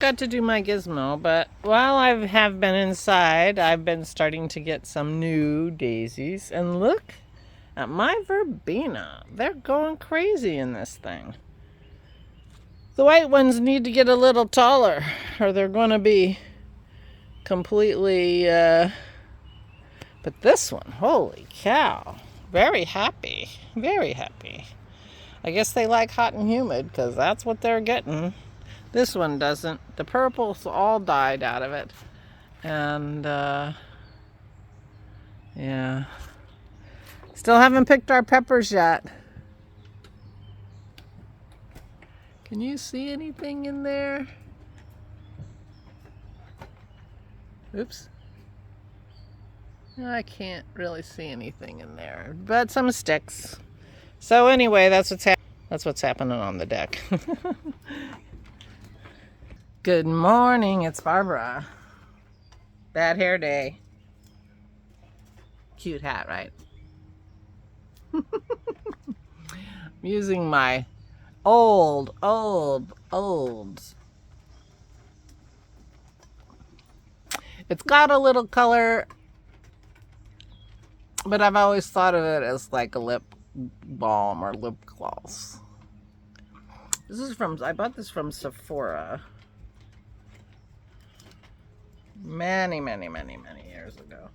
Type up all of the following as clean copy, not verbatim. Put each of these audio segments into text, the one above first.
Got to do my gizmo, but while I have been inside, I've been starting to get some new daisies. And look at my verbena. They're going crazy in this thing. The white ones need to get a little taller, or they're going to be completely... But this one, holy cow. Very happy. Very happy. I guess they like hot and humid, because that's what they're getting. This one doesn't. The purples all died out of it. And, yeah. Still haven't picked our peppers yet. Can you see anything in there? Oops. I can't really see anything in there, but some sticks. So anyway, that's what's happening on the deck. Good morning, it's Barbara. Bad hair day. Cute hat, right? I'm using my old. It's got a little color, but I've always thought of it as like a lip balm or lip gloss. I bought this from Sephora many years ago.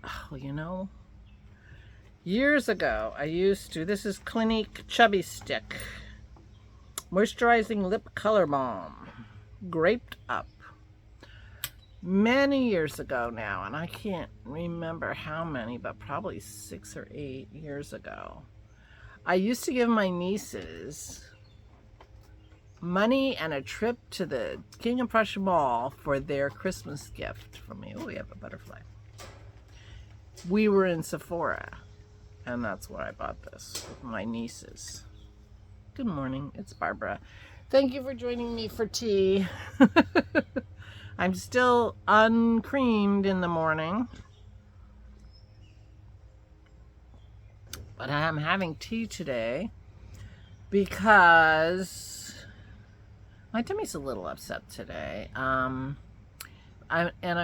Oh, you know, years ago this is Clinique Chubby Stick Moisturizing Lip Color Balm, graped up. Many years ago now, and I can't remember how many, but probably 6 or 8 years ago. I used to give my nieces money and a trip to the King of Prussia Mall for their Christmas gift from me. Oh, we have a butterfly. We were in Sephora, and that's where I bought this with my nieces. Good morning, it's Barbara. Thank you for joining me for tea. I'm still uncreamed in the morning, but I'm having tea today because my tummy's a little upset today. I'm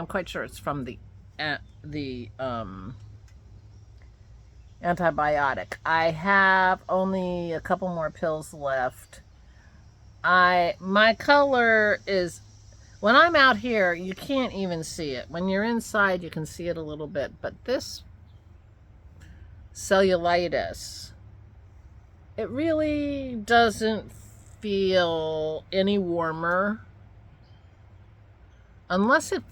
quite sure it's from the antibiotic. I have only a couple more pills left. My color is, when I'm out here, you can't even see it. When you're inside, you can see it a little bit. But this cellulitis, it really doesn't feel any warmer. Unless it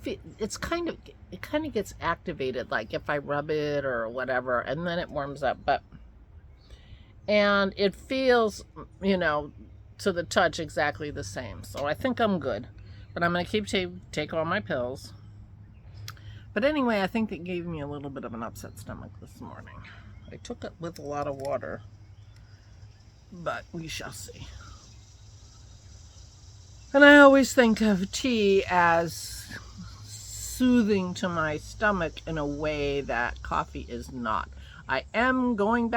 kind of gets activated, like if I rub it or whatever, and then it warms up. And it feels, to the touch exactly the same. So I think I'm good. But I'm going to keep take all my pills. But anyway, I think it gave me a little bit of an upset stomach this morning. I took it with a lot of water. But we shall see. And I always think of tea as soothing to my stomach in a way that coffee is not. I am gonna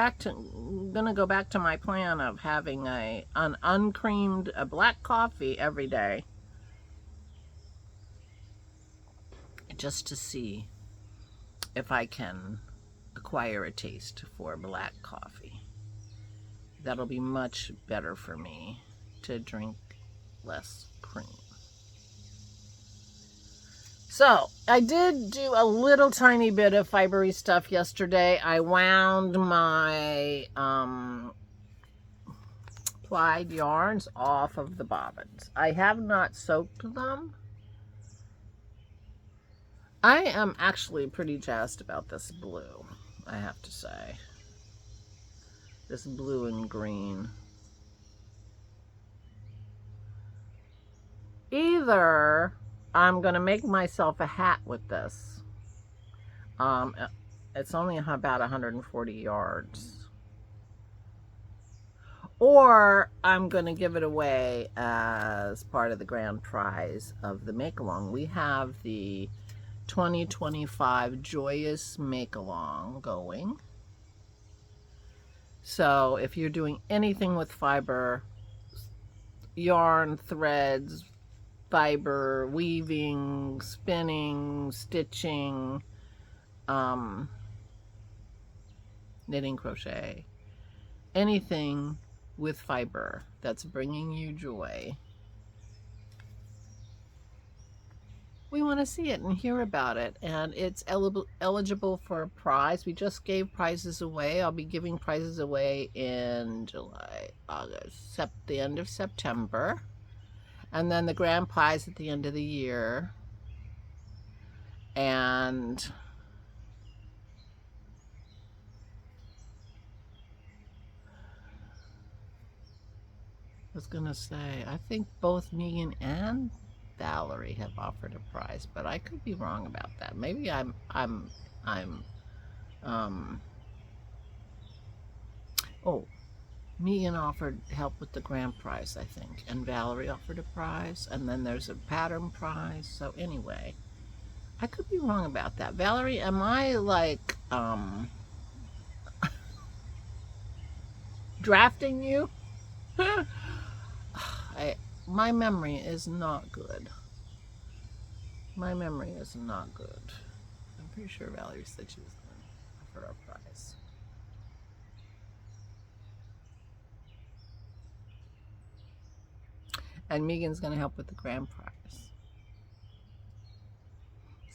go back to my plan of having an uncreamed black coffee every day. Just to see if I can acquire a taste for black coffee. That'll be much better for me to drink less cream. So, I did do a little tiny bit of fibery stuff yesterday. I wound my plied yarns off of the bobbins. I have not soaked them. I am actually pretty jazzed about this blue, I have to say. This blue and green. Either I'm going to make myself a hat with this. It's only about 140 yards. Or I'm going to give it away as part of the grand prize of the make-along. We have the 2025 Joyous Make-Along going. So if you're doing anything with fiber, yarn, threads, fiber, weaving, spinning, stitching, knitting, crochet, anything with fiber that's bringing you joy. We want to see it and hear about it, and it's eligible for a prize. We just gave prizes away. I'll be giving prizes away in July, August, the end of September, and then the grand prize at the end of the year. And I was gonna say, I think both Megan and Valerie have offered a prize, but I could be wrong about that. Maybe oh, Megan offered help with the grand prize, I think, and Valerie offered a prize, and then there's a pattern prize. So anyway, I could be wrong about that. Valerie, am I like drafting you? My memory is not good. My memory is not good. I'm pretty sure Valerie said she was going to offer a prize. And Megan's going to help with the grand prize.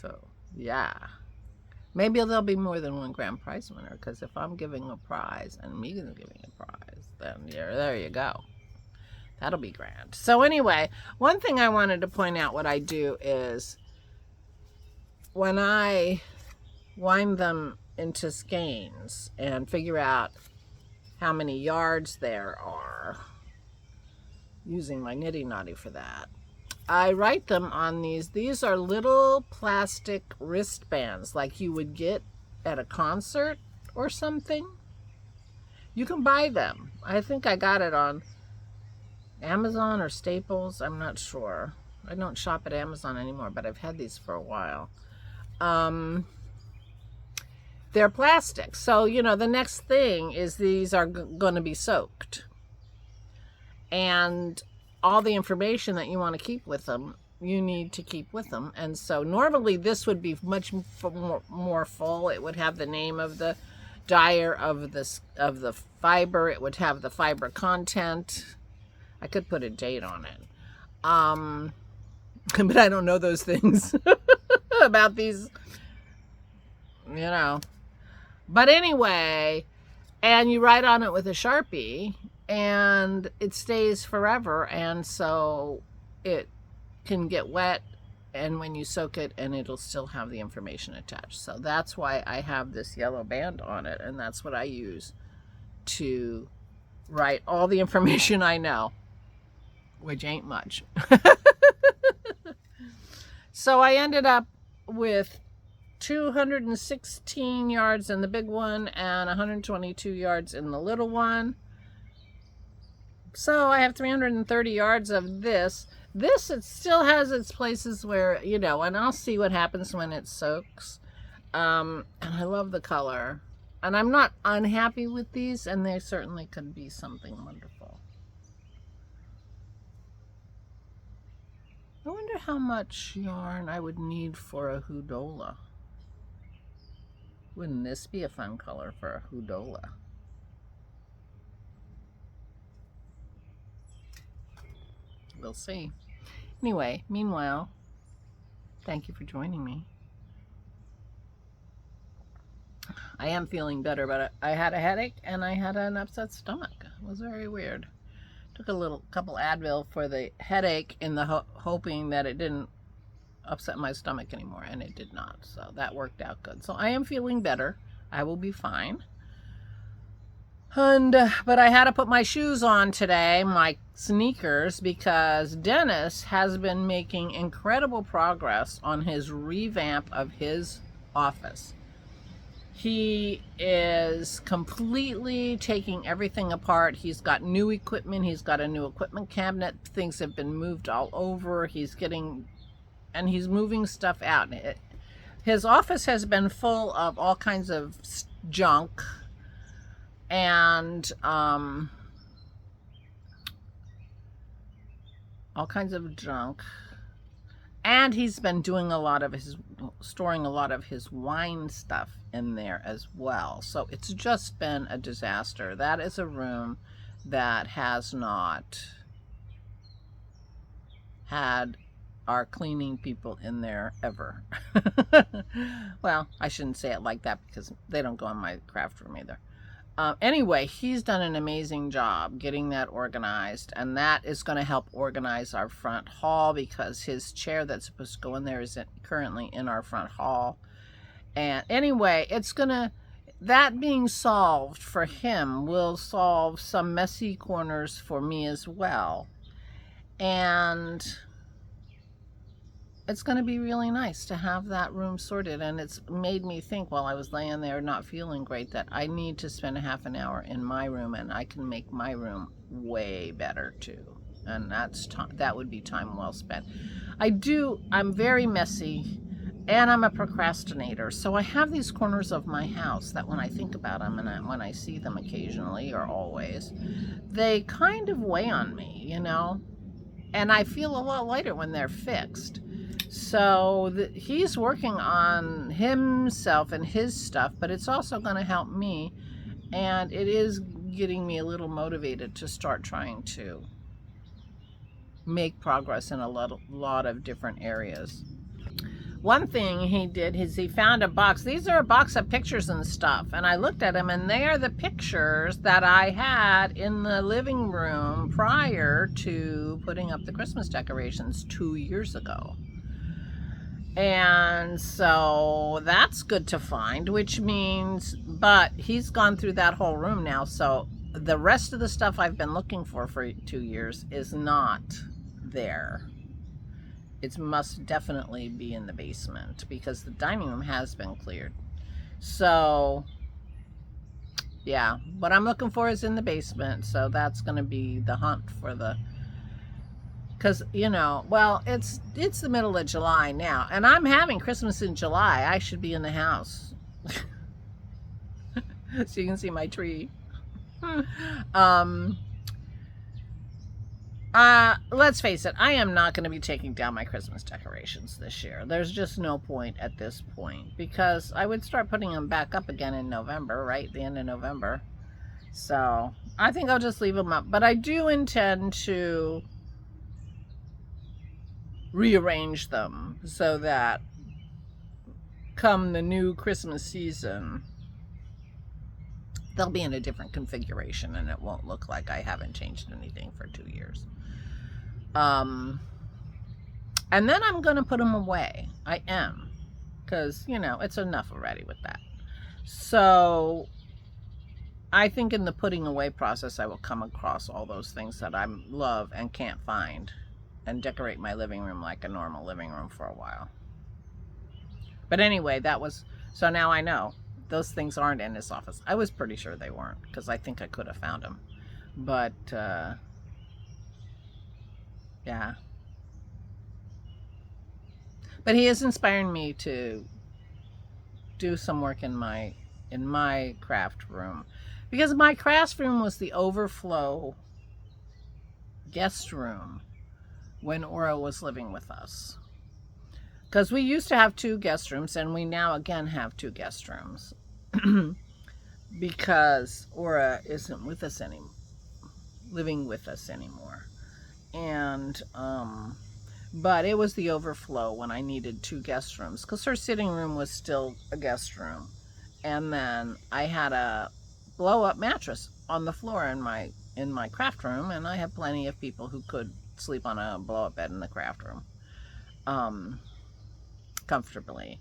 So, yeah. Maybe there'll be more than one grand prize winner, because if I'm giving a prize and Megan's giving a prize, then there you go. That'll be grand. So anyway, one thing I wanted to point out what I do is when I wind them into skeins and figure out how many yards there are, using my Nitty Naughty for that, I write them on these. These are little plastic wristbands like you would get at a concert or something. You can buy them. I think I got it on Amazon or Staples. I'm not sure. I don't shop at Amazon anymore, but I've had these for a while. They're plastic. So, you know, the next thing is these are going to be soaked. And all the information that you want to keep with them, you need to keep with them. And so normally this would be much more full. It would have the name of the dyer, of the fiber. It would have the fiber content. I could put a date on it. But I don't know those things about these, you know. But anyway, and you write on it with a Sharpie, and it stays forever, and so it can get wet, and when you soak it, and it'll still have the information attached. So that's why I have this yellow band on it, and that's what I use to write all the information I know, which ain't much. So I ended up with 216 yards in the big one and 122 yards in the little one. So I have 330 yards of this. This, it still has its places where, you know, and I'll see what happens when it soaks. And I love the color. And I'm not unhappy with these, and they certainly could be something wonderful. I wonder how much yarn I would need for a hoodola. Wouldn't this be a fun color for a hoodola? We'll see. Anyway, meanwhile, thank you for joining me. I am feeling better, but I had a headache and I had an upset stomach. It was very weird. Took a couple Advil for the headache in the hoping that it didn't upset my stomach anymore, and it did not. So that worked out good. So I am feeling better. I will be fine. And but I had to put my shoes on today, my sneakers, because Dennis has been making incredible progress on his revamp of his office. He is completely taking everything apart. He's got new equipment. He's got a new equipment cabinet. Things have been moved all over. He's moving stuff out. His office has been full of all kinds of junk. And all kinds of junk. And he's been doing storing a lot of his wine stuff in there as well. So it's just been a disaster. That is a room that has not had our cleaning people in there ever. Well, I shouldn't say it like that because they don't go in my craft room either. Anyway, he's done an amazing job getting that organized, and that is going to help organize our front hall because his chair that's supposed to go in there isn't currently in our front hall. And anyway, that being solved for him will solve some messy corners for me as well. And it's going to be really nice to have that room sorted. And it's made me think while I was laying there not feeling great that I need to spend a half an hour in my room, and I can make my room way better too. And that would be time well spent. I'm very messy and I'm a procrastinator. So I have these corners of my house that when I think about them and when I see them occasionally or always, they kind of weigh on me, you know, and I feel a lot lighter when they're fixed. So he's working on himself and his stuff, but it's also going to help me, and it is getting me a little motivated to start trying to make progress in a lot of different areas. One thing he did is he found a box. These are a box of pictures and stuff, and I looked at them, and they are the pictures that I had in the living room prior to putting up the Christmas decorations 2 years ago. And so that's good to find, which means, but he's gone through that whole room now. So the rest of the stuff I've been looking for 2 years is not there. It must definitely be in the basement because the dining room has been cleared. So yeah, what I'm looking for is in the basement. So that's going to be the hunt for because, you know, well, it's the middle of July now, and I'm having Christmas in July. I should be in the house. So you can see my tree. Let's face it, I am not going to be taking down my Christmas decorations this year. There's just no point at this point because I would start putting them back up again in November, right? The end of November. So I think I'll just leave them up, but I do intend to rearrange them so that come the new Christmas season, they'll be in a different configuration and it won't look like I haven't changed anything for 2 years. And then I'm going to put them away. I am. Because, you know, it's enough already with that. So I think in the putting away process, I will come across all those things that I love and can't find and decorate my living room like a normal living room for a while. But anyway, so now I know those things aren't in his office. I was pretty sure they weren't because I think I could have found them. But, yeah. But he is inspiring me to do some work in my craft room. Because my craft room was the overflow guest room when Aura was living with us. Because we used to have 2 guest rooms, and we now again have 2 guest rooms. Because Aura isn't with us living with us anymore. And, but it was the overflow when I needed 2 guest rooms. Because her sitting room was still a guest room. And then I had a blow-up mattress on the floor in my craft room, and I have plenty of people who could sleep on a blow-up bed in the craft room comfortably.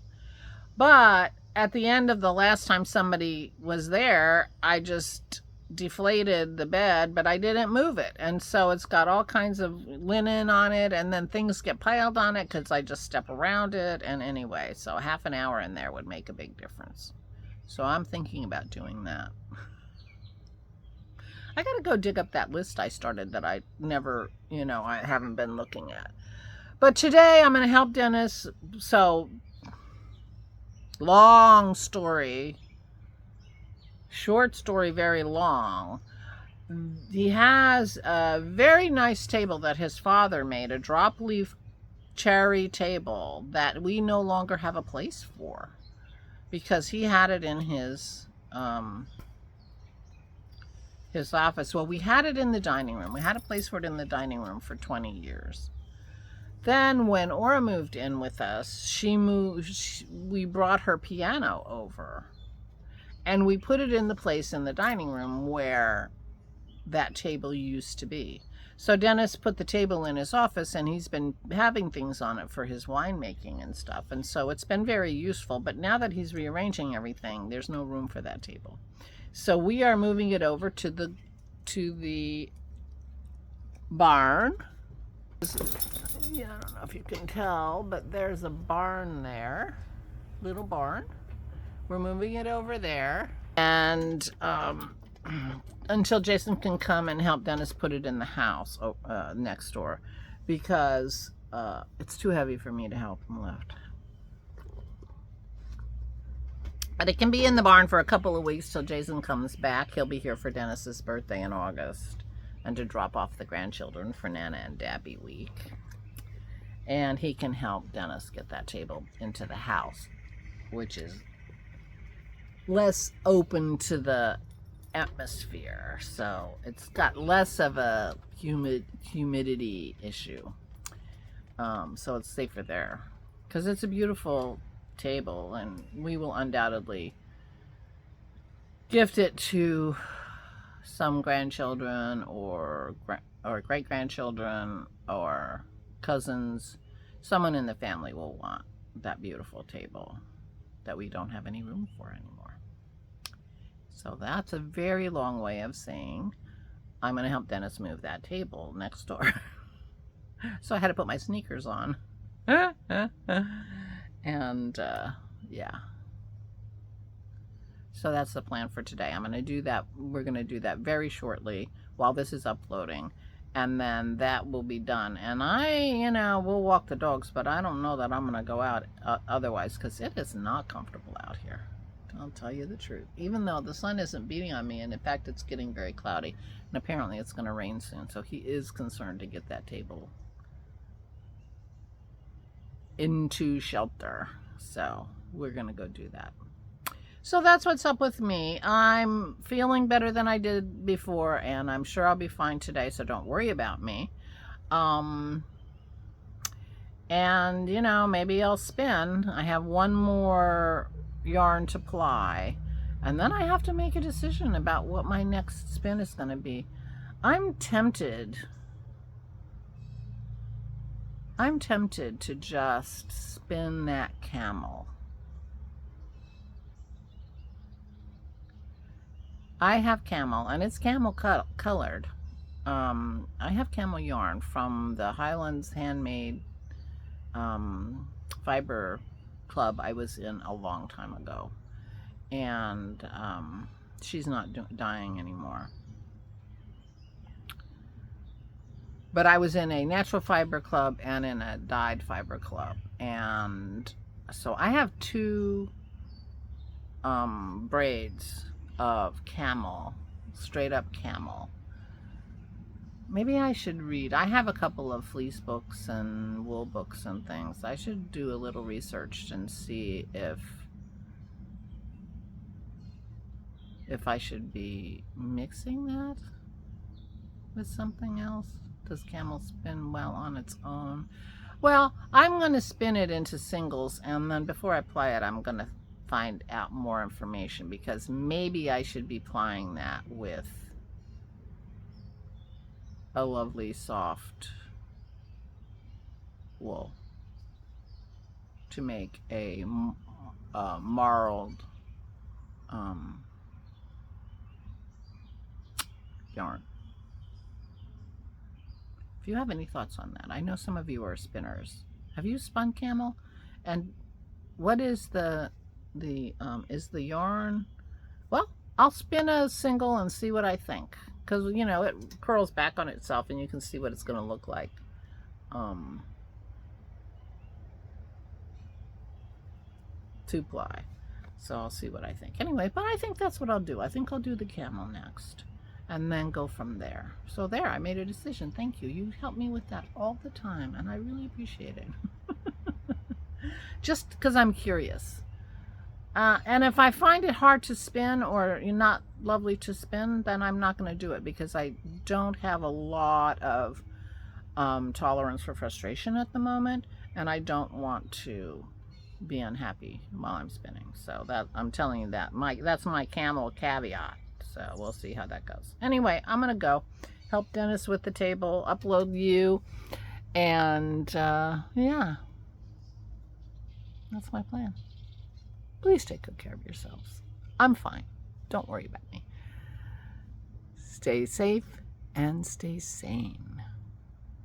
But at the end of the last time somebody was there, I just deflated the bed, but I didn't move it, and so it's got all kinds of linen on it, and then things get piled on it because I just step around it. And anyway, so half an hour in there would make a big difference. So I'm thinking about doing that. I gotta go dig up that list I started that I never, I haven't been looking at. But today I'm gonna help Dennis. So, long story, short story, very long. he has a very nice table that his father made, a drop leaf cherry table that we no longer have a place for because he had it in his office. Well, we had it in the dining room. We had a place for it in the dining room for 20 years. Then when Aura moved in with us, we brought her piano over and we put it in the place in the dining room where that table used to be. So Dennis put the table in his office and he's been having things on it for his winemaking and stuff. And so it's been very useful. But now that he's rearranging everything, there's no room for that table. So we are moving it over to the barn. Yeah, I don't know if you can tell, but there's a barn there. Little barn. We're moving it over there. And until Jason can come and help Dennis put it in the house next door, because it's too heavy for me to help him lift. But it can be in the barn for a couple of weeks till Jason comes back. He'll be here for Dennis's birthday in August and to drop off the grandchildren for Nana and Dabby week. And he can help Dennis get that table into the house, which is less open to the atmosphere, so it's got less of a humidity issue, so it's safer there because it's a beautiful table and we will undoubtedly gift it to some grandchildren or great-grandchildren or cousins. Someone in the family will want that beautiful table that we don't have any room for anymore. So that's a very long way of saying I'm going to help Dennis move that table next door. So I had to put my sneakers on. And yeah. So that's the plan for today. I'm going to do that. We're going to do that very shortly while this is uploading. And then that will be done. And we'll walk the dogs, but I don't know that I'm going to go out otherwise because it is not comfortable out here. I'll tell you the truth. Even though the sun isn't beating on me, and in fact it's getting very cloudy, and apparently it's going to rain soon, so he is concerned to get that table into shelter. So we're going to go do that. So that's what's up with me. I'm feeling better than I did before, and I'm sure I'll be fine today, so don't worry about me. And maybe I'll spin. I have one more yarn to ply, and then I have to make a decision about what my next spin is going to be. I'm tempted to just spin that camel. I have camel, and it's camel colored. I have camel yarn from the Highlands Handmade fiber club I was in a long time ago, and she's not dying anymore. But I was in a natural fiber club and in a dyed fiber club, and so I have two braids of camel, straight up camel. Maybe I should read. I have a couple of fleece books and wool books and things. I should do a little research and see if I should be mixing that with something else. Does camel spin well on its own? Well, I'm going to spin it into singles, and then before I ply it, I'm going to find out more information, because maybe I should be plying that with a lovely soft wool to make a marled yarn. If you have any thoughts on that, I know some of you are spinners. Have you spun camel? And what is is the yarn? Well, I'll spin a single and see what I think, because it curls back on itself and you can see what it's going to look like to ply. So I'll see what I think. Anyway, but I think that's what I'll do. I think I'll do the camel next. and then go from there. So there, I made a decision. Thank you. You help me with that all the time, and I really appreciate it. Just because I'm curious. And if I find it hard to spin or not lovely to spin, then I'm not going to do it, because I don't have a lot of tolerance for frustration at the moment, and I don't want to be unhappy while I'm spinning. So that, I'm telling you that. That's my camel caveat. So we'll see how that goes. Anyway, I'm going to go help Dennis with the table, upload you, and yeah, that's my plan. Please take good care of yourselves. I'm fine. Don't worry about me. Stay safe and stay sane.